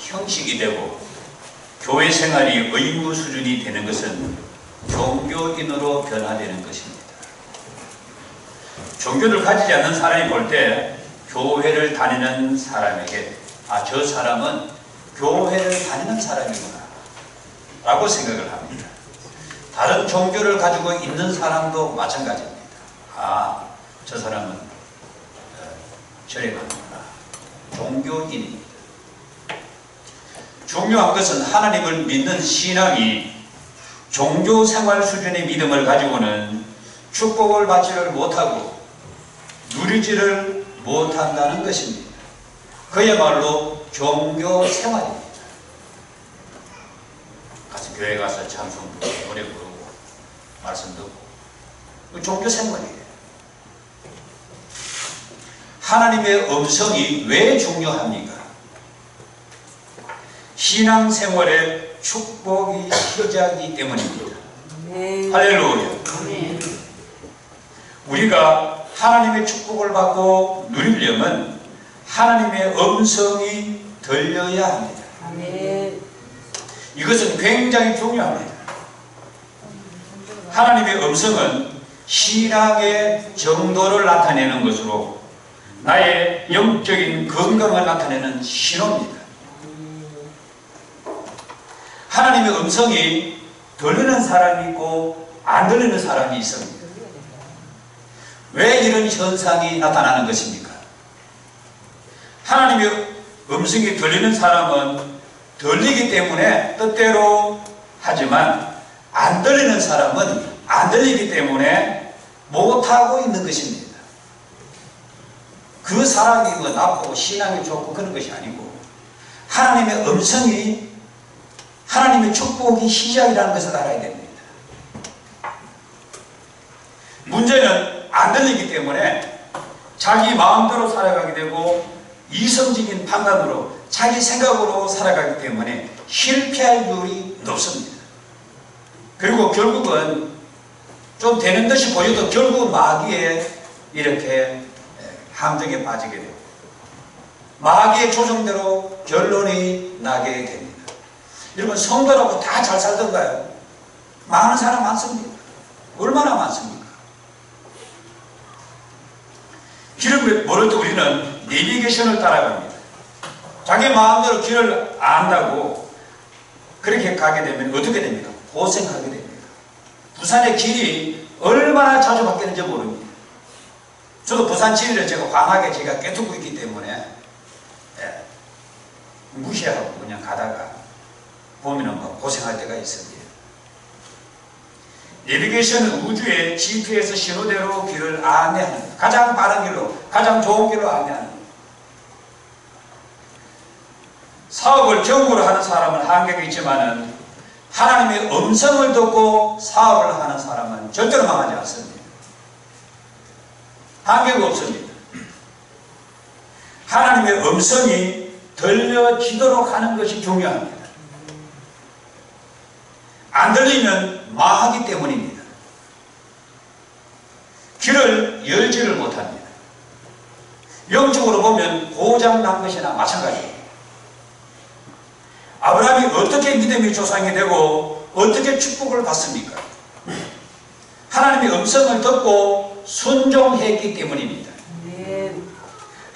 형식이 되고 교회 생활이 의무 수준이 되는 것은 종교인으로 변화되는 것입니다. 종교를 가지지 않는 사람이 볼 때 교회를 다니는 사람에게 저 사람은 교회를 다니는 사람이구나 라고 생각을 합니다. 다른 종교를 가지고 있는 사람도 마찬가지입니다. 저 사람은 절에 가는구나. 종교인입니다. 중요한 것은 하나님을 믿는 신앙이 종교생활 수준의 믿음을 가지고는 축복을 받지를 못하고 누리지를 못한다는 것입니다. 그야말로 종교생활입니다. 가서 교회 가서 찬송 부르고 노래 부르고 말씀 듣고 종교생활이에요. 하나님의 음성이 왜 중요합니까? 신앙생활의 축복이 시작이기 때문입니다. 할렐루야. 우리가 하나님의 축복을 받고 누리려면 하나님의 음성이 들려야 합니다. 이것은 굉장히 중요합니다. 하나님의 음성은 신앙의 정도를 나타내는 것으로 나의 영적인 건강을 나타내는 신호입니다. 하나님의 음성이 들리는 사람이 있고 안 들리는 사람이 있습니다. 왜 이런 현상이 나타나는 것입니까? 하나님의 음성이 들리는 사람은 들리기 때문에 뜻대로 하지만 안 들리는 사람은 안 들리기 때문에 못하고 있는 것입니다. 그 사람이 뭐 나쁘고 신앙이 좋고 그런 것이 아니고 하나님의 음성이 하나님의 축복이 시작이라는 것을 알아야 됩니다. 문제는 안 들리기 때문에 자기 마음대로 살아가게 되고 이성적인 판단으로 자기 생각으로 살아가기 때문에 실패할 률이 높습니다. 그리고 결국은 좀 되는 듯이 보여도 결국은 마귀에 이렇게 함정에 빠지게 되고 마귀의 조정대로 결론이 나게 됩니다. 여러분 성도라고 다 잘 살던가요? 많은 사람 많습니다. 얼마나 많습니까? 길을 모를 때 우리는 내비게이션을 따라갑니다. 자기 마음대로 길을 안다고 그렇게 가게 되면 어떻게 됩니까? 고생하게 됩니다. 부산의 길이 얼마나 자주 바뀌는지 모릅니다. 저도 부산 지리를 제가 광하게 제가 꿰뚫고 있기 때문에 무시하고 그냥 가다가 보면은 고생할 때가 있습니다. 내비게이션은 우주의 GPS 신호대로 길을 안내하는 것. 가장 빠른 길로, 가장 좋은 길로 안내하는 것. 사업을 경고로 하는 사람은 한계가 있지만은 하나님의 음성을 듣고 사업을 하는 사람은 절대로 망하지 않습니다. 한계가 없습니다. 하나님의 음성이 들려지도록 하는 것이 중요합니다. 안 들리면 망하기 때문입니다. 길을 열지를 못합니다. 영적으로 보면 고장난 것이나 마찬가지입니다. 아브라함이 어떻게 믿음의 조상이 되고 어떻게 축복을 받습니까? 하나님의 음성을 듣고 순종했기 때문입니다.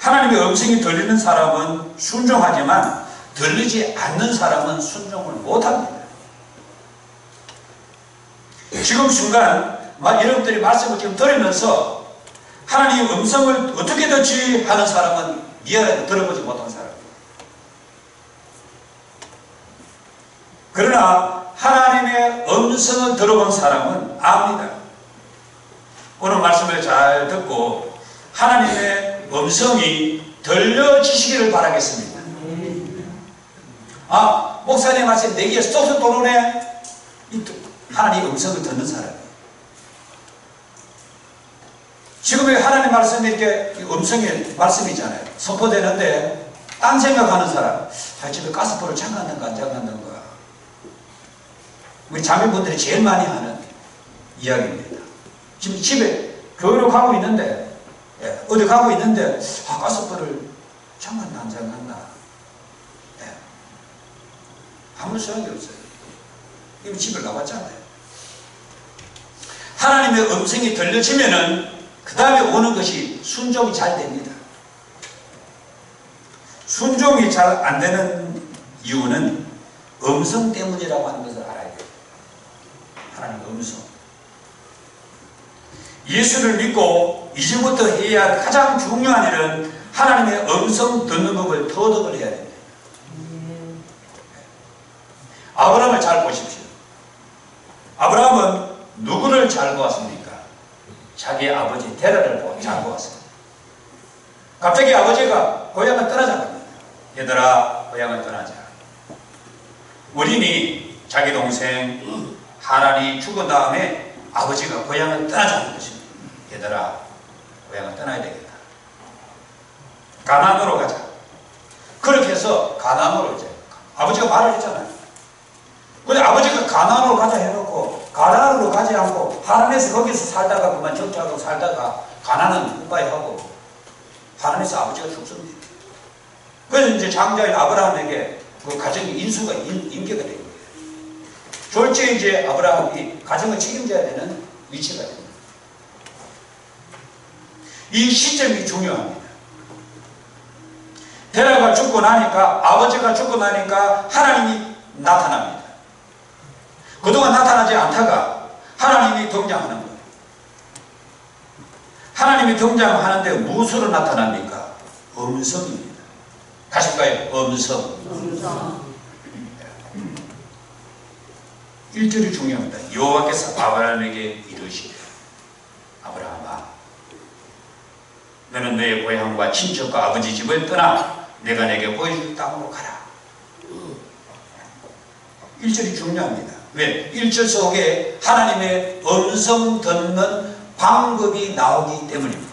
하나님의 음성이 들리는 사람은 순종하지만 들리지 않는 사람은 순종을 못합니다. 지금 순간 여러분들이 말씀을 지금 들으면서 하나님의 음성을 어떻게 듣지 하는 사람은 미안하게 들어보지 못한 사람입니다. 그러나 하나님의 음성을 들어본 사람은 압니다. 오늘 말씀을 잘 듣고 하나님의 음성이 들려지시기를 바라겠습니다. 목사님 말씀 내 귀에 쏙쏙 들어오네. 하나님의 음성을 듣는 사람이에요. 지금 하나님 말씀이 이렇게 음성의 말씀이잖아요. 선포되는데 딴 생각하는 사람, 집에 가스불을 잠갔는가 안 잠갔는가. 우리 자매분들이 제일 많이 하는 이야기입니다. 지금 집에 교회로 가고 있는데 어디 가고 있는데 가스불을 잠갔나 안 잠갔나. 아무 소용이 없어요. 이미 집을 나왔잖아요. 하나님의 음성이 들려지면은 그 다음에 오는 것이 순종이 잘 됩니다. 순종이 잘 안 되는 이유는 음성 때문이라고 하는 것을 알아야 돼요. 하나님의 음성. 예수를 믿고 이제부터 해야 할 가장 중요한 일은 하나님의 음성 듣는 법을 터득을 해야 됩니다. 아브라함을 잘 보십시오. 아브라함은 누구를 잘 보았습니까? 자기 아버지 데라를 잘 보았습니다. 갑자기 아버지가 고향을 떠나자고 합니다. 얘들아, 고향을 떠나자. 어린이 자기 동생 하란이 죽은 다음에 아버지가 고향을 떠나자는 것입니다. 얘들아, 고향을 떠나야 되겠다. 가나안으로 가자. 그렇게 해서 가나안으로 이제 아버지가 말을 했잖아요. 근데 아버지가 가나안으로 가자 해놓고 가나안으로 가지 않고 하란에서 거기서 살다가 그만 정착하고 살다가 가나안은 국가에 하고 하란에서 아버지가 죽습니다. 그래서 이제 장자인 아브라함에게 그 가정의 인수가 인계가 된 거예요. 졸지에 이제 아브라함이 가정을 책임져야 되는 위치가 됩니다. 이 시점이 중요합니다. 데라가 죽고 나니까, 아버지가 죽고 나니까 하나님이 나타납니다. 그동안 나타나지 않다가 하나님이 등장하는 거예요. 하나님이 등장하는데 무엇으로 나타납니까? 음성입니다. 다시 볼까요? 음성. 1절이 중요합니다. 여호와께서 아브라함에게 이르시되 아브라함아, 너는 너의 고향과 친척과 아버지 집을 떠나 내가 내게 보여줄 땅으로 가라. 1절이 중요합니다. 왜? 1절 속에 하나님의 음성 듣는 방법이 나오기 때문입니다.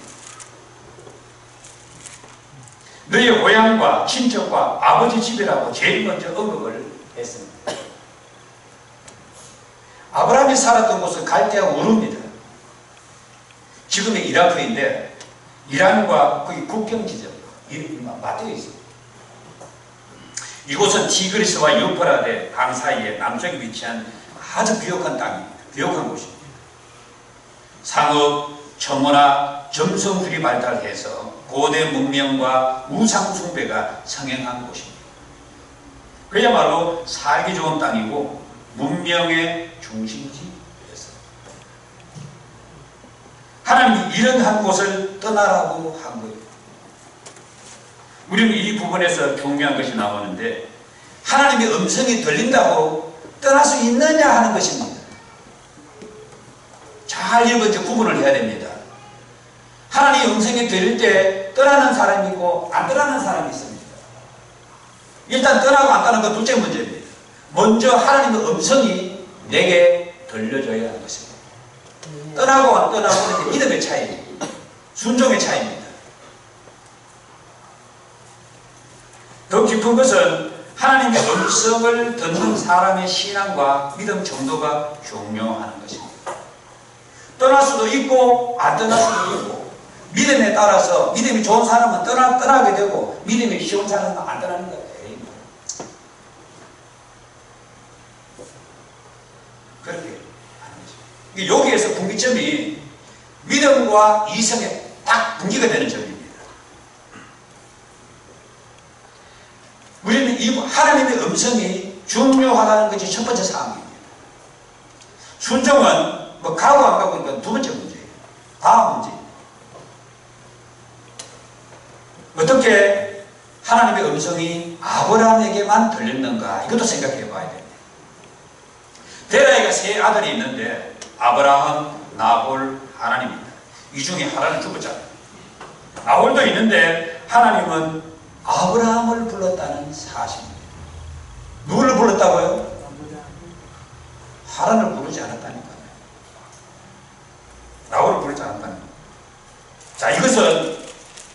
너의 고향과 친척과 아버지 집이라고 제일 먼저 언급을 했습니다. 아브라함이 살았던 곳은 갈대아 우르입니다. 지금의 이라크인데 이란과 거기 국경 지점 맞대어 있습니다. 이곳은 티그리스와 유프라데 강 사이에 남쪽에 위치한 아주 비옥한 땅입니다. 비옥한 곳입니다. 상업, 청어나 점성술이 발달해서 고대 문명과 우상 숭배가 성행한 곳입니다. 그야말로 살기 좋은 땅이고 문명의 중심지였습니다. 하나님이 이런 한 곳을 떠나라고 한 거예요. 우리는 이 부분에서 중요한 것이 나오는데 하나님의 음성이 들린다고 떠날 수 있느냐 하는 것입니다. 잘 이제 구분을 해야 됩니다. 하나님의 음성이 들릴 때 떠나는 사람이 있고 안 떠나는 사람이 있습니다. 일단 떠나고 안 떠나는 건 둘째 문제입니다. 먼저 하나님의 음성이 내게 들려줘야 하는 것입니다. 떠나고 안 떠나고는 믿음의 차이, 순종의 차이입니다. 더 깊은 것은 하나님의 음성을 듣는 사람의 신앙과 믿음 정도가 중요한 것입니다. 떠날 수도 있고 안 떠날 수도 있고 믿음에 따라서 믿음이 좋은 사람은 떠나게 되고 믿음이 쉬운 사람은 안 떠나는 거예요. 그렇게 하는 거죠. 여기에서 분기점이 믿음과 이성에 딱 분기가 되는 점입니다. 우리는 이 하나님의 음성이 중요하다는 것이 첫 번째 사항입니다. 순종은 뭐 가고 안 가고 그러니까 두 번째 문제예요. 다음 문제. 어떻게 하나님의 음성이 아브라함에게만 들렸는가? 이것도 생각해 봐야 됩니다. 데라에게 세 아들이 있는데 아브라함, 나홀, 하란입니다. 이 중에 하란은 죽었잖아요. 나홀도 있는데 하나님은 아브라함을 불렀다는 사실입니다. 누구를 불렀다고요? 하란을 부르지 않았다니까요. 나홀을 부르지 않았다니까요. 자, 이것은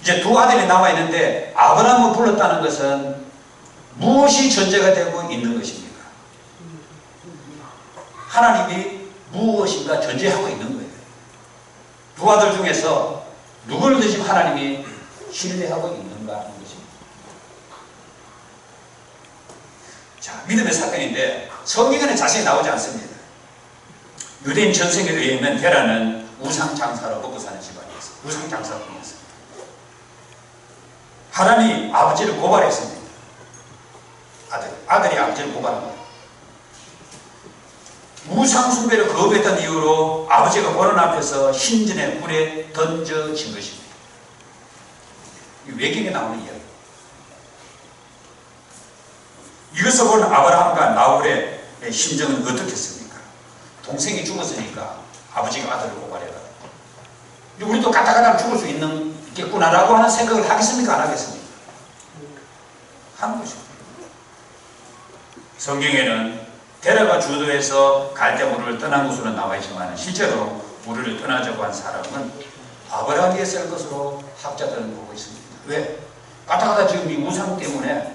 이제 두 아들이 남아있는데 아브라함을 불렀다는 것은 무엇이 전제가 되고 있는 것입니까? 하나님이 무엇인가 전제하고 있는 거예요. 두 아들 중에서 누구를 더 지금 하나님이 신뢰하고 있는가 하는 것입니다. 자, 믿음의 사건인데 성경에는 자세히 나오지 않습니다. 유대인 전생에 의하면 데라는 우상 장사로 먹고 사는 집안이었어요. 우상 장사꾼이었어요. 하나님이 아버지를 고발했습니다. 아들이 아버지를 고발합니다. 우상 숭배를 거부했던 이유로 아버지가 보는 앞에서 신전의 굴에 던져진 것입니다. 이 외경에 나오는 이야기. 이것을 보는 아브라함과 나홀의 심정은 어떻겠습니까? 동생이 죽었으니까 아버지가 아들을 고발해라. 우리도 가다가다 죽을 수 있겠구나라고 하는 생각을 하겠습니까? 안 하겠습니까? 하는 거죠. 성경에는 데라가 주도해서 갈대우르를 떠난 것으로 나와 있지만 실제로 우르를 떠나자고 한 사람은 아브라함이었을 것으로 학자들은 보고 있습니다. 왜? 가다가다 지금 이 우상 때문에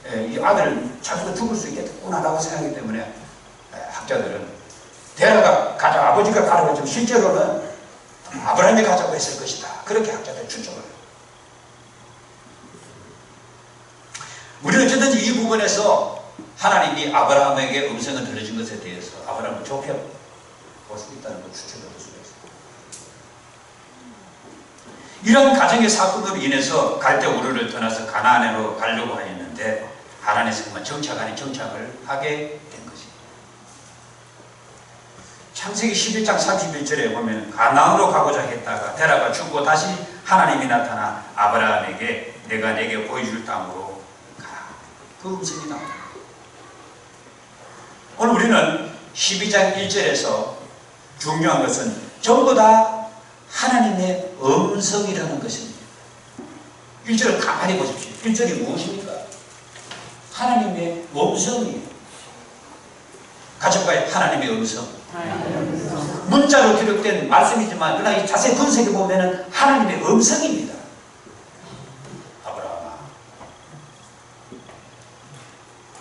이 아들을 자기도 죽을 수 있겠구나라고 생각하기 때문에 학자들은 데라가 가자, 아버지가 가라고 했지만 실제로는 아브라함이 가자고 했을 것이다. 그렇게 학자들이 추정을 해요. 우리는 어쨌든지 이 부분에서 하나님이 아브라함에게 음성을 들려준 것에 대해서 아브라함을 좋게 볼 수 있다는 걸 추측해 볼 수가 있습니다. 이런 가정의 사건으로 인해서 갈대우르를 떠나서 가나안으로 가려고 하였는데 하나님께서 그만 정착 아닌 정착을 하게 된 것입니다. 창세기 11장 31절에 보면 가나안으로 가고자 했다가 데라가 죽고 다시 하나님이 나타나 아브라함에게 내가 내게 보여줄 땅으로 가라. 그 음성이 나옵니다. 오늘 우리는 12장 1절에서 중요한 것은 전부 다 하나님의 음성이라는 것입니다. 1절을 가만히 보십시오. 1절이 무엇입니까? 하나님의 음성이에요. 같이 봐요. 하나님의 음성. 문자로 기록된 말씀이지만 그러나 이 자세히 분석해 보면 하나님의 음성입니다. 아브라함아,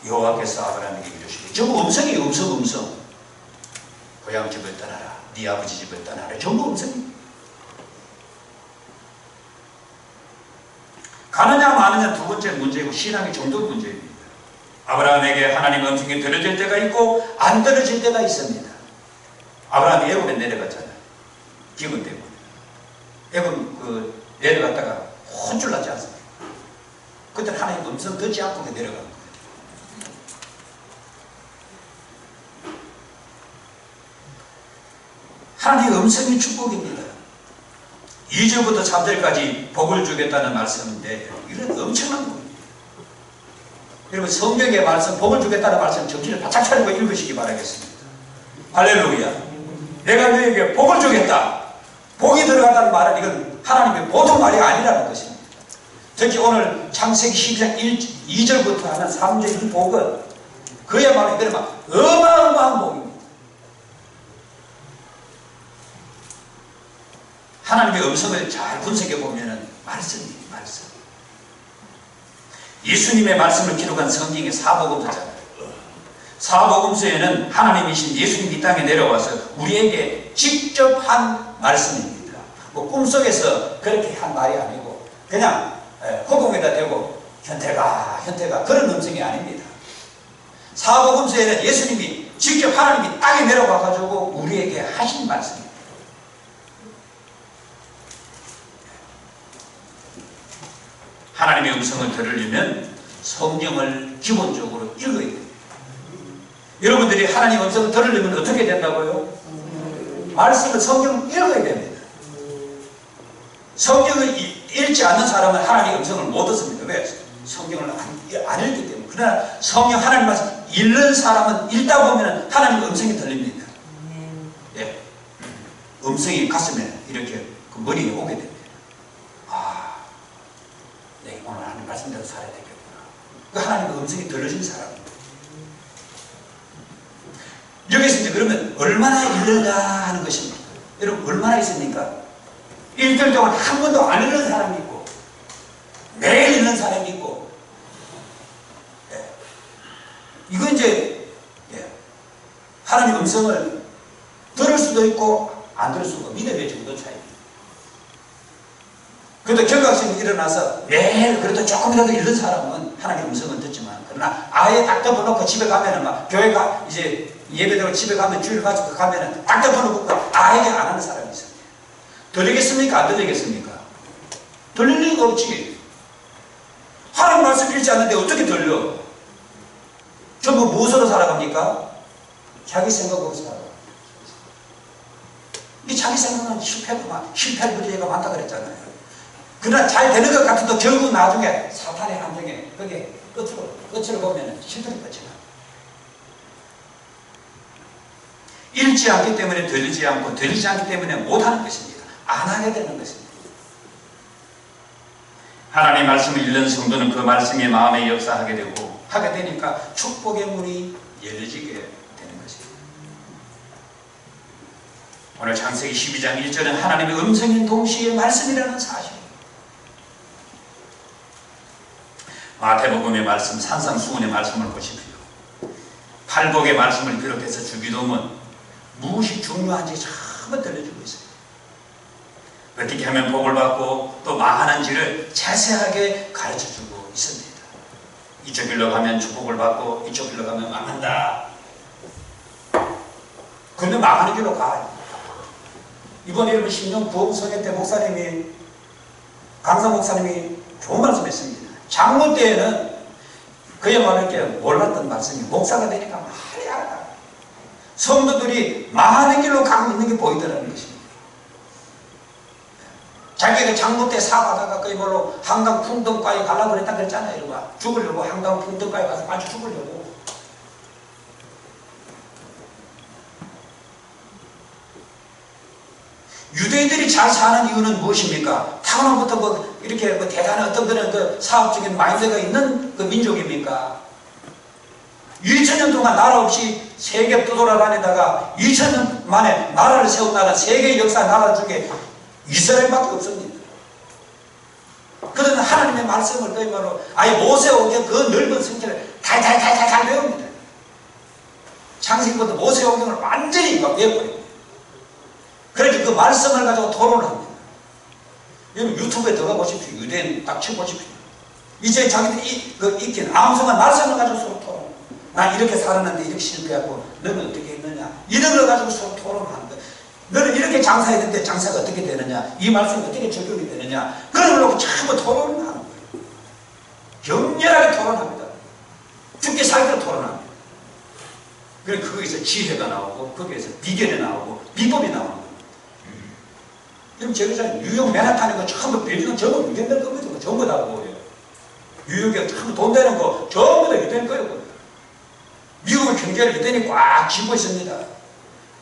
여호와께서 아브라함에게 이르시되, 전부 음성이에요. 음성. 고향 집을 떠나라. 네 아버지 집을 떠나라. 전부 음성입니다. 가느냐 마느냐 두 번째 문제이고 신앙의 정도 문제입니다. 아브라함에게 하나님의 음성이 들어질 때가 있고 안 들어질 때가 있습니다. 아브라함이 애굽에 내려갔잖아요. 기근 때문에. 애굽 내려갔다가 혼쭐 났지 않습니까? 그때 하나님 음성 듣지 않고 내려간 거예요. 하나님의 음성이 축복입니다. 2절부터 3절까지 복을 주겠다는 말씀인데 이런 엄청난 겁니다. 여러분 성경의 말씀, 복을 주겠다는 말씀 정신을 바짝 차리고 읽으시기 바라겠습니다. 할렐루야. 내가 너에게 복을 주겠다. 복이 들어간다는 말은 이건 하나님의 보통 말이 아니라는 것입니다. 특히 오늘 창세기 12장 2절부터 하는 3절 이 복은 그야말로 이거는 막 어마어마한 복입니다. 하나님의 음성을 잘 분석해 보면 말씀입니다. 말씀. 예수님의 말씀을 기록한 성경의 사복음서잖아요. 사복음서에는 하나님이신 예수님이 이 땅에 내려와서 우리에게 직접 한 말씀입니다. 뭐 꿈속에서 그렇게 한 말이 아니고 그냥 허공에다 대고 현태가 그런 음성이 아닙니다. 사복음서에는 예수님이 직접 하나님이 땅에 내려와 가지고 우리에게 하신 말씀입니다. 하나님의 음성을 들으려면 성경을 기본적으로 읽어야 됩니다. 여러분들이 하나님의 음성을 들으려면 어떻게 된다고요? 말씀을 성경을 읽어야 됩니다. 성경을 읽지 않는 사람은 하나님의 음성을 못 듣습니다. 왜? 성경을 안 읽기 때문에. 그러나 성경 하나님 말씀 읽는 사람은 읽다 보면 하나님의 음성이 들립니다. 예. 음성이 가슴에 이렇게 그 머리에 오게 됩니다. 네, 오늘 하나님 말씀대로 살아야 되겠구나. 그 하나님의 음성이 들려진 사람입니다. 여기서 이제 그러면 얼마나 읽는가 하는 것입니다. 여러분 얼마나 있습니까? 일주일 동안 한 번도 안 읽는 사람이 있고 매일 읽는 사람이 있고 이건 이제 하나님의 음성을 들을 수도 있고 안 들을 수도 있고 믿음의 정도 차이입니다. 그래도 경각심이 일어나서 매일 그래도 조금이라도 읽는 사람은 하나님의 음성을 듣지만 그러나 아예 딱 덮어놓고 집에 가면은 막 교회가 이제 예배드리고 집에 가면 주일 가지고 가면은 딱 덮어놓고 아예 안 하는 사람이 있어요. 들리겠습니까? 안 들리겠습니까? 들릴 리가 없지. 하나님 말씀 읽지 않는데 어떻게 들려? 전부 무엇으로 살아갑니까? 자기 생각으로 살아가. 이 자기 생각은 실패할 문제가 많다 그랬잖아요. 그러나 잘 되는 것 같아도 결국 나중에 사탄의 함정에 그게 끝을 보면 실패를 끝이나. 읽지 않기 때문에 들리지 않고 들리지 않기 때문에 못하는 것입니다. 안 하게 되는 것입니다. 하나님의 말씀을 읽는 성도는 그 말씀이 마음에 역사하게 되고 하게 되니까 축복의 문이 열려지게 되는 것입니다. 오늘 창세기 12장 1절은 하나님의 음성인 동시에 말씀이라는 사실. 마태복음의 말씀, 산상수훈의 말씀을 보십시오. 팔복의 말씀을 비롯해서 주기도문 무엇이 중요한지 전부 들려주고 있어요. 어떻게 하면 복을 받고 또 망하는지를 자세하게 가르쳐주고 있습니다. 이쪽 길로 가면 축복을 받고 이쪽 길로 가면 망한다. 그런데 망하는 길로 가. 이번에 여러분 신령 부흥성회 때 목사님이 강사 목사님이 좋은 말씀 했습니다. 장로 때에는 그야말로 이렇게 몰랐던 말씀이 목사가 되니까 말이 알아. 성도들이 망하는 길로 가고 있는 게 보이더라는 것입니다. 자기가 장로 때 사업하다가 그야말로 한강 풍덩가에 가려고 그랬다 그랬잖아요. 이러고 죽으려고 한강 풍덩가에 가서 아주 죽으려고. 유대인들이 잘 사는 이유는 무엇입니까? 타고난부터 뭐 이렇게 뭐 대단한 어떤 그런 그 사업적인 마인드가 있는 그 민족입니까? 2000년 동안 나라 없이 세계 떠돌아다니다가 2000년 만에 나라를 세운 나라, 세계 역사 나라 중에 이스라엘밖에 없습니다. 그들은 하나님의 말씀을 그야말로 아예 모세오경 그 넓은 성경을 달달달달달 배웁니다. 창세기부터 모세오경을 완전히 외워버립니다. 그러니까 그 말씀을 가지고 토론을 합니다. 여러분 유튜브에 들어가 보십시오. 유대인 딱 쳐보십시오. 이제 자기들이 익힌 아무성한 말씀을 가지고 서로 토론. 난 이렇게 살았는데 이렇게 실패하고 너는 어떻게 했느냐. 이런 걸 가지고 서로 토론하는 거예요. 너는 이렇게 장사했는데 장사가 어떻게 되느냐. 이 말씀이 어떻게 적용이 되느냐. 그런 걸 놓고 전부 토론을 하는 거예요. 격렬하게 토론합니다. 죽게 살기로 토론합니다. 그래서 거기서 지혜가 나오고 거기에서 비결이 나오고 비법이 나오는 거예요. 그럼 제가 뉴욕 맨하탄에 거 전부 빌딩은 전부 유대인들 겁니다. 전부 다 보여요. 뉴욕에 전부 돈 되는 거 전부 다 유대인 거예요. 미국의 경제를 유대인이 꽉 쥐고 있습니다.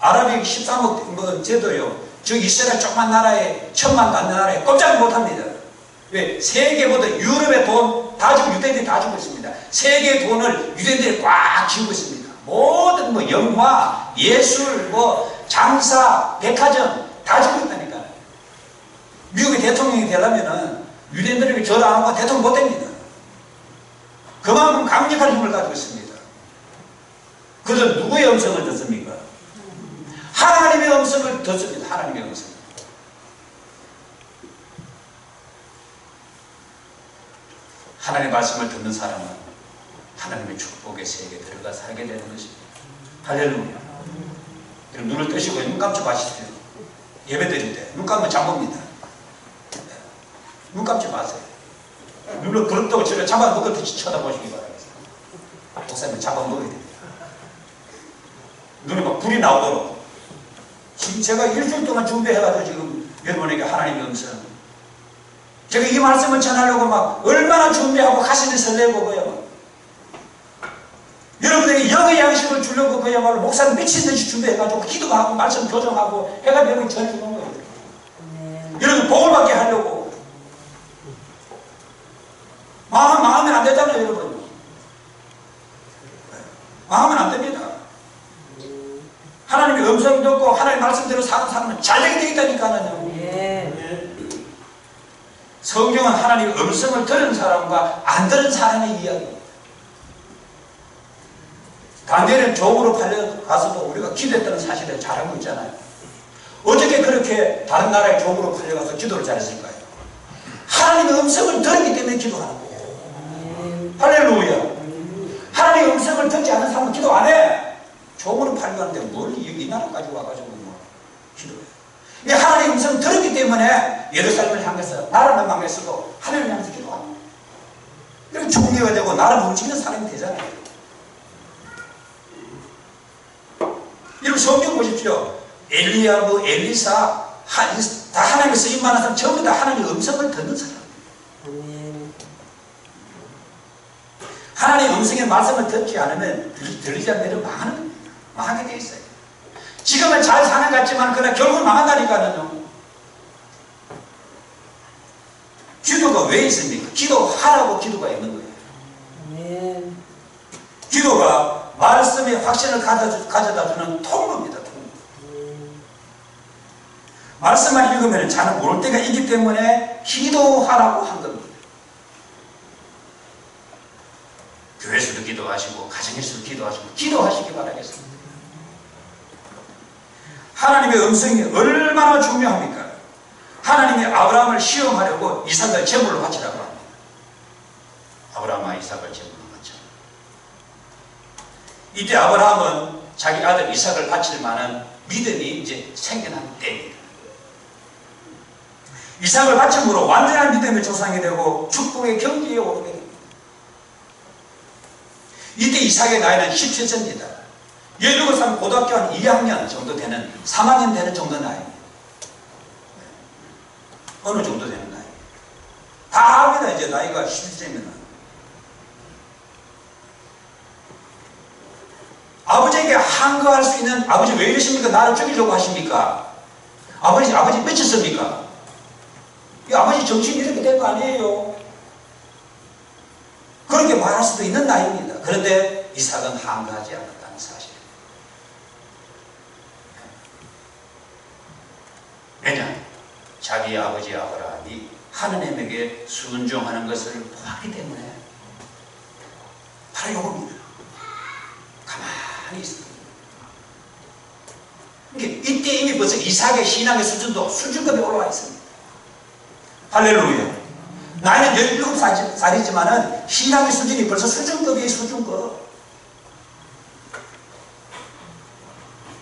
아랍이 13억 뭐 제도요. 저 이스라엘 조그만 나라에 1000만 안 나라에 꼼짝 못합니다. 왜? 세계보다 유럽의 돈 다 주고 유대인들이 다 주고 있습니다. 세계의 돈을 유대인들이 꽉 쥐고 있습니다. 모든 뭐 영화, 예술, 뭐 장사, 백화점 다 주고 있다니까. 미국의 대통령이 되려면은 유대인들에게 절 안 하고 대통령 못 됩니다. 그만큼 강력한 힘을 가지고 있습니다. 그들 누구의 음성을 듣습니까? 하나님의 음성을 듣습니다. 하나님의 음성. 하나님의 말씀을 듣는 사람은 하나님의 축복의 세계에 들어가 살게 되는 것입니다. 할렐루야. 여러분 눈을 뜨시고 눈 감지 마십시오. 예배 드릴 때 눈 감으면 잠봅니다. 눈 감지 마세요. 눈을 그릇도 저를 잡아먹었듯이 쳐다보시기 바라겠습니다. 목사님 잡아먹어야 됩니다. 눈에 막 불이 나오도록. 지금 제가 일주일 동안 준비해가지고 지금 여러분에게 하나님의 음성. 제가 이 말씀을 전하려고 막 얼마나 준비하고 가슴이 설레고 그야말로. 여러분에게 영의 양식을 주려고 그야말로 목사님 미친듯이 준비해가지고 기도도 하고 말씀 교정하고 해가지고 여러분 전해주는 거예요. 여러분 복을 받게 하려고. 망하면 안 되잖아요, 여러분. 망하면 안 됩니다. 하나님의 음성 듣고 하나님의 말씀대로 사는 사람은 잘되게 되어 있다니까요. 성경은 하나님의 음성을 들은 사람과 안 들은 사람의 이야기입니다. 다니엘은 종으로 팔려가서도 우리가 기도했다는 사실을 잘 알고 있잖아요. 어떻게 그렇게 다른 나라의 종으로 팔려가서 기도를 잘했을까요? 하나님의 음성을 들었기 때문에 기도하는 거예요. 할렐루야. 하나님의 음성을 듣지 않는 사람은 기도 안 해. 조문은 팔려는데 뭘 이 나라 가지고 와가지고 뭐 기도해. 이 하나님의 음성 들었기 때문에 예루살렘을 향해서 나라는 망했어도 하나님을 향해서 기도합니다. 이렇게 총리가 되고 나라 움직이는 사람이 되잖아요. 여러분 성경 보십시오. 엘리야부, 엘리사 다 하나님의 쓰임 많은 사람 전부 다 하나님의 음성을 듣는 사람. 하나님의 음성의 말씀을 듣지 않으면 들리지 않으면 망하는 겁니다. 망하게 돼 있어요. 지금은 잘 사는 것 같지만 그러나 결국은 망한다니까요. 기도가 왜 있습니까? 기도하라고 기도가 있는 거예요. 기도가 말씀의 확신을 가져다주는 통로입니다. 말씀만 읽으면 잘 모를 때가 있기 때문에 기도하라고 한 겁니다. 교회에서도 기도하시고 가정에서도 기도하시고 기도하시기 바라겠습니다. 하나님의 음성이 얼마나 중요합니까? 하나님이 아브라함을 시험하려고 이삭을 제물로 바치라고 합니다. 아브라함과 이삭을 제물로 바쳐. 이때 아브라함은 자기 아들 이삭을 바칠 만한 믿음이 이제 생겨난 때입니다. 이삭을 바침으로 완전한 믿음의 조상이 되고 축복의 경지에 오르게 됩니다. 이때 이삭의 나이는 17세입니다. 17살 고등학교 한 2학년 정도 되는 3학년 되는 정도 나이입니다. 어느 정도 되는 나이. 다 합니다. 이제 나이가 17세면. 아버지에게 항거할 수 있는 아버지 왜 이러십니까? 나를 죽이려고 하십니까? 아버지 미쳤습니까? 이 아버지 정신이 이렇게 된 거 아니에요. 그렇게 말할 수도 있는 나이입니다. 그런데 이삭은 항거하지 않았다는 사실. 왜냐? 자기 아버지 아브라함이 하나님에게 순종하는 것을 보았기 때문에 바로 요겁니다. 가만히 있습니다. 이때 이미 벌써 이삭의 신앙의 수준도 수준급에 올라와 있습니다. 할렐루야. 나이는 17살이지만 신앙의 수준이 벌써 수준급이에요. 수준급.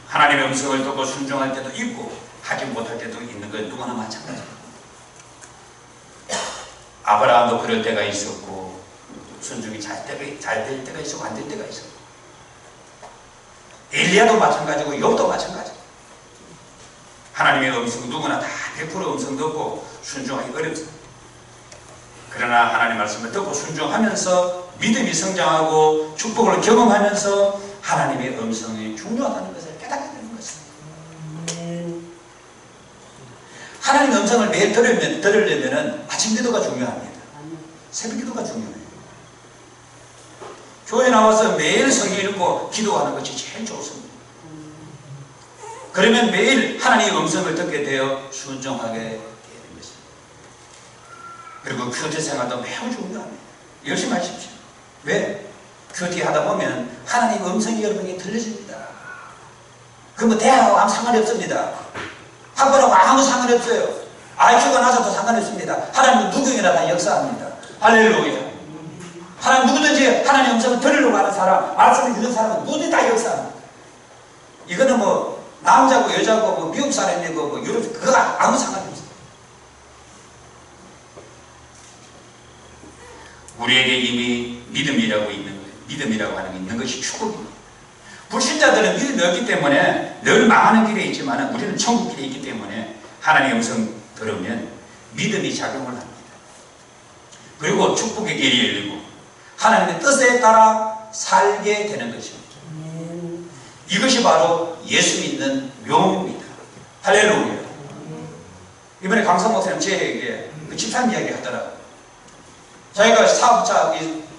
하나님의 음성을 듣고 순종할 때도 있고 하지 못할 때도 있는 건 누구나 마찬가지입니다. 아브라함도 그럴 때가 있었고 순종이 잘 될 때가 있었고 안 될 때가 있었고 엘리야도 마찬가지고 욥도 마찬가지고 하나님의 음성 누구나 다 100% 음성 듣고 순종하기 어렵습니다. 그러나 하나님 말씀을 듣고 순종하면서 믿음이 성장하고 축복을 경험하면서 하나님의 음성이 중요하다는 것을 깨닫게 되는 것입니다. 하나님의 음성을 매일 들으려면 아침 기도가 중요합니다. 새벽 기도가 중요해요. 교회 나와서 매일 성경 읽고 기도하는 것이 제일 좋습니다. 그러면 매일 하나님의 음성을 듣게 되어 순종하게 되는 것입니다. 그리고 큐티 생활도 매우 중요합니다. 열심히 하십시오. 왜? 큐티 하다 보면 하나님의 음성이 여러분에게 들려집니다. 그럼 대학하고 아무 상관이 없습니다. 학벌하고 아무 상관이 없어요. IQ가 낮아도 상관이 없습니다. 하나님은 누구에게나 다 역사합니다. 할렐루야. 하나님 누구든지 하나님의 음성을 들으려고 하는 사람, 말씀을 듣는 사람은 누구든지 다 역사합니다. 이거는 뭐 남자고 여자고 뭐 미국 사람이고 뭐 유럽 그거 아무 상관이 없습니다. 우리에게 이미 믿음이라고 하는 게 있는 것이 축복입니다. 불신자들은 믿음이 없기 때문에 늘 망하는 길에 있지만 우리는 천국 길에 있기 때문에 하나님의 음성 들으면 믿음이 작용을 합니다. 그리고 축복의 길이 열리고 하나님의 뜻에 따라 살게 되는 것입니다. 이것이 바로 예수 믿는 묘입니다. 할렐루야. 이번에 강성 목사님 저에게 그 집사님 이야기 하더라고요. 자기가 사업자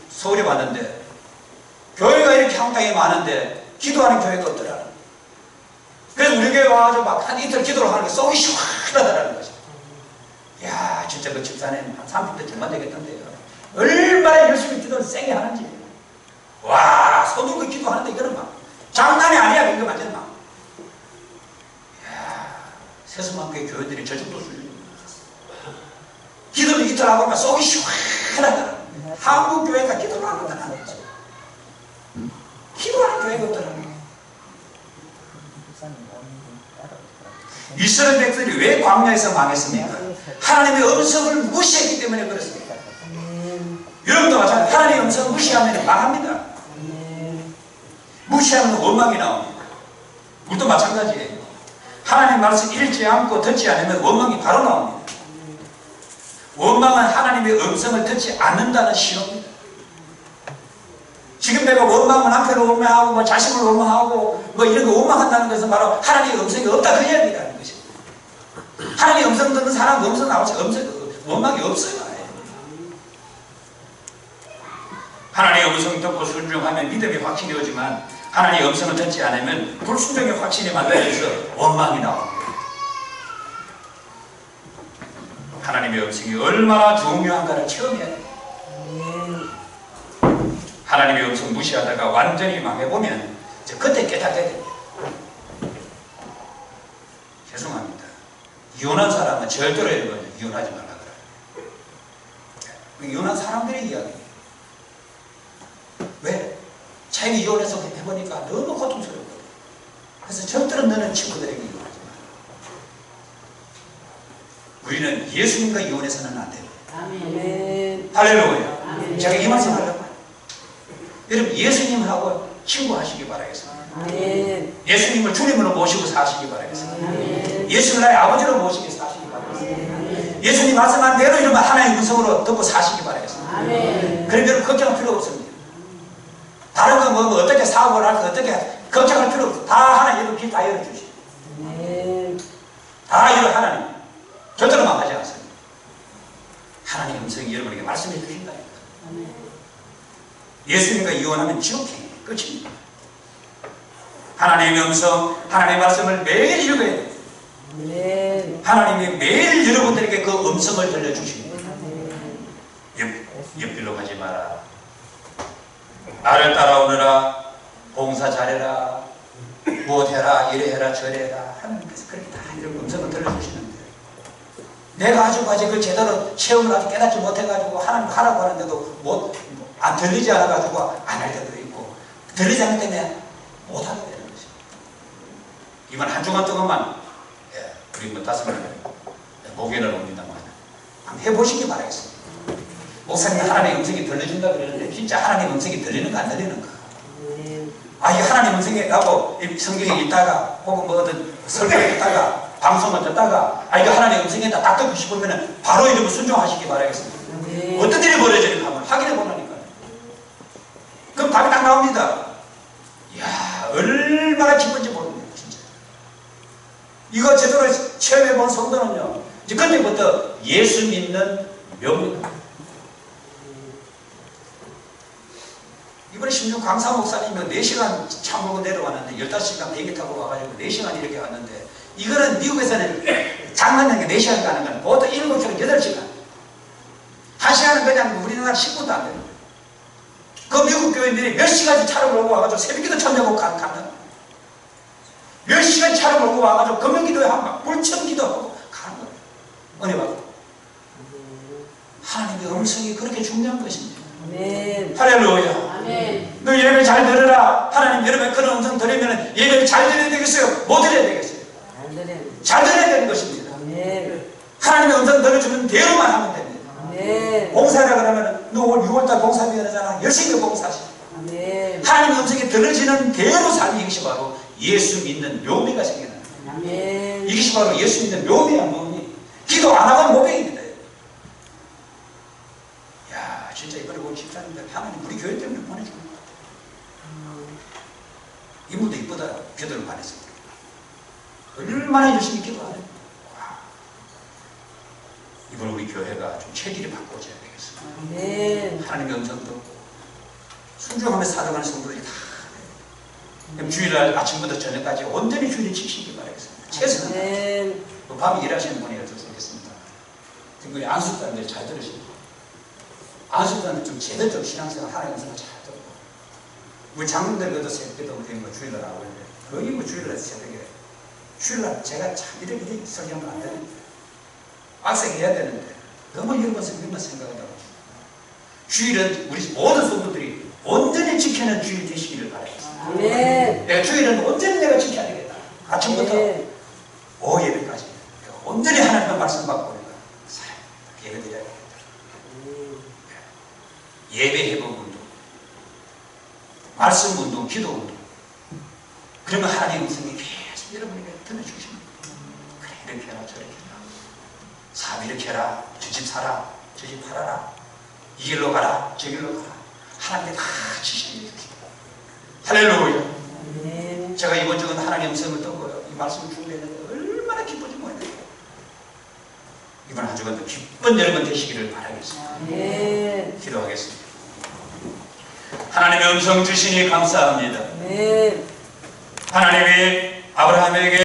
서울에 왔는데 교회가 이렇게 한땅에 많은데 기도하는 교회가 없더라고요. 그래서 우리 교회 와가지고 막 한 이틀 기도를 하는 게 속이 시원하더라는 거죠. 이야 진짜 그 집사님 한 30대 정말 되겠던데요. 얼마나 열심히 기도를 세게 하는지. 와 서둘러 기도하는데 이거는 막 장난이 아니야. 이거 완전 막. 이야 세수만교회 교회들이 저 정도 수준입니다. 기도를 이틀 하고 막 속이 시원하더라. 한국 교회가 기도를 하는 거다. 기도하는 교회가 없더라고요. 이스라엘 백성이 왜 광야에서 망했습니까? 하나님의 음성을 무시했기 때문에 그렇습니다. 여러분도 마찬가지로 하나님의 음성을 무시하면 망합니다. 무시하면 원망이 나옵니다. 우리도 마찬가지예요. 하나님 말씀 읽지 않고 듣지 않으면 원망이 바로 나옵니다. 원망은 하나님의 음성을 듣지 않는다는 신호입니다. 지금 내가 원망은 남편을 원망하고 뭐 자식을 원망하고 뭐 이런 거 원망한다는 것은 바로 하나님의 음성이 없다 그 이야기라는 것입니다. 하나님의 음성 듣는 사람은 음성 나오지 원망이 없어요. 하나님의 음성 듣고 순종하면 믿음이 확신이 오지만 하나님의 음성을 듣지 않으면 불순종의 확신이 만들어져서 원망이 나옵니다. 하나님의 음성이 얼마나 중요한가를 체험해야 돼요. 하나님의 음성 무시하다가 완전히 망해보면 이제 그때 깨닫게 됩니다. 죄송합니다. 이혼한 사람은 절대로 이혼하지 말라 그래요. 이혼한 사람들의 이야기예요. 왜? 자기가 이혼해서 해보니까 너무 고통스럽거든. 그래서 절대로 너는 친구들에게 이혼하지 마라. 우리는 예수님과 이혼해서는 안 돼요. 아멘. 할렐루야. 아멘. 제가 이 말씀 하려고 해요. 여러분 예수님하고 친구하시기 바라겠습니다. 아멘. 예수님을 주님으로 모시고 사시기 바라겠습니다. 아멘. 예수를 나의 아버지로 모시고 사시기 바라겠습니다. 아멘. 예수님 말씀한 대로 이러면 하나님의 음성으로 듣고 사시기 바라겠습니다. 아멘. 그럼 여러분 걱정할 필요 없습니다. 다른 건 뭐 어떻게 사업을 할까 어떻게 걱정할 필요 없어. 다 하나님 길 다 열어주시고 다 열어 하나님 절대로 망하지 않습니다. 하나님의 음성이 여러분에게 말씀해 주신다니까. 예수님과 이혼하면 지옥행위 끝입니다. 하나님의 음성 하나님의 말씀을 매일 읽어야 돼요. 하나님이 매일 여러분들에게 그 음성을 들려주십니다. 옆길로 가지 마라. 나를 따라오느라 봉사 잘해라 무엇해라 이래해라 저래해라 하나님께서 그렇게 다 이런 음성을 들려주시는데 내가 아직 그 제대로 체험을 아직 깨닫지 못해가지고 하나님 하라고 하는데도 안 들리지 않아가지고 안 할 때도 있고 들리지 않기 때문에 못하게 되는 것입니다. 이번 한 주간 동안만 우리 뭐 5명 목요일을 옵니다만 한번 해보시기 바라겠습니다. 목사님 하나님의 음성이 들려준다 그러는데 진짜 하나님의 음성이 들리는가 안 들리는가? 아, 이 하나님의 음성이 라고 성경에 있다가 혹은 뭐 어떤 설교에 있다가 방송을 듣다가 이거 하나님의 음성이다 딱 듣고 싶으면 바로 이러고 순종하시기 바라겠습니다. 어떤 일이 벌어지는가 한번 확인해 보라니까요. 그럼 답이 딱 나옵니다. 이야 얼마나 기쁜지 모릅니다. 진짜 이거 제대로 체험해 본 성도는요 이제 그때부터 예수 믿는 묘입니다. 이번에 심지어 강사 목사님이 4시간 차 몰고 내려왔는데 15시간 비행기 타고 와가지고 4시간 이렇게 왔는데 이거는 미국에서는 장난하게 4시간 가는 건 보통 7시간, 8시간 1시간은 그냥 우리나라 10분도 안 돼요. 그 미국 교인들이 몇 시간씩 차를 몰고 와가지고 새벽기도 참여하고 간다. 몇 시간 차를 몰고 와가지고 금요기도에 막 불청기도 하고 가는 거예요. 은혜 받고. 하나님의 음성이 그렇게 중요한 것입니다. 아멘. 할렐루야. 아멘. 너 예배 잘 들으라. 하나님 여러분 그런 음성 들으면 예배를 잘 들어야 되겠어요? 못 들어야 되겠어요? 잘 들어야 되는 것입니다. 아멘. 하나님의 음성 들어주는 대로만 하면 됩니다. 아멘. 봉사라 그러면 너 6월달 봉사비원이잖아. 열심히 봉사하시. 아멘. 하나님의 음성이 들어지는 대로 살기 이것이 바로 예수 믿는 묘미가 생겨나는 거예요. 아멘. 이것이 바로 예수 믿는 묘미야 묘미. 기도 안 하면 모병입니다. 진짜 이번에 보고 집사님들 하나님 우리 교회 때문에 보내주는 거야. 이분도 이쁘다 기도를 반했습니다. 얼마나 열심히 기도하네. 이번 우리 교회가 좀 체질이 바꿔져야 되겠습니다. 네. 하나님의 음성 듣고 순종하며 살아가는 성도들이 다 돼요. 주일날 아침부터 저녁까지 온전히 주일을 지키시기 바라겠습니다. 최선을 다해서. 밤에 일하시는 분이 어떻습니까? 지금 안수사람들 잘 들으십니다. 안수사람들 좀 제대로 신앙생활 하나님의 음성을 잘 듣고 우리 장로들 그것도 새벽기도 된 거 주일날 하고 있는데 거의 뭐 주일날 새벽에 주일날 제가 참 이렇게 설교하면 안 되는데 악생해야 되는데 너무 이런 것을 생각한다고 주일은 우리 모든 성도들이 온전히 지키는 주일 되시기를 바라겠습니다. 아멘. 내가 주일은 온전히 내가 지켜야 되겠다. 아침부터 오후 예배까지 온전히 하나님의 말씀 받고 우리가 예배 드려야 되겠다. 예배 회복 운동, 말씀 운동, 기도 운동. 그러면 하나님의 음성이 계속 여러분에게 들려주십니다. 그래, 이렇게 해라, 저렇게 해라. 사업 이렇게 해라. 저 집 사라. 저 집 팔아라. 이 길로 가라. 저 길로 가라. 하나님께 다 지시해 주십니다. 할렐루야. 아멘. 제가 이번 주는 하나님의 음성을 듣고요. 이 말씀을 준비했는데 얼마나 기쁜지 모르겠어요. 이번 한 주간도 기쁜 여러분 되시기를 바라겠습니다. 아멘. 기도하겠습니다. 하나님의 음성 주시니 감사합니다. 아멘. 하나님이 아브라함에게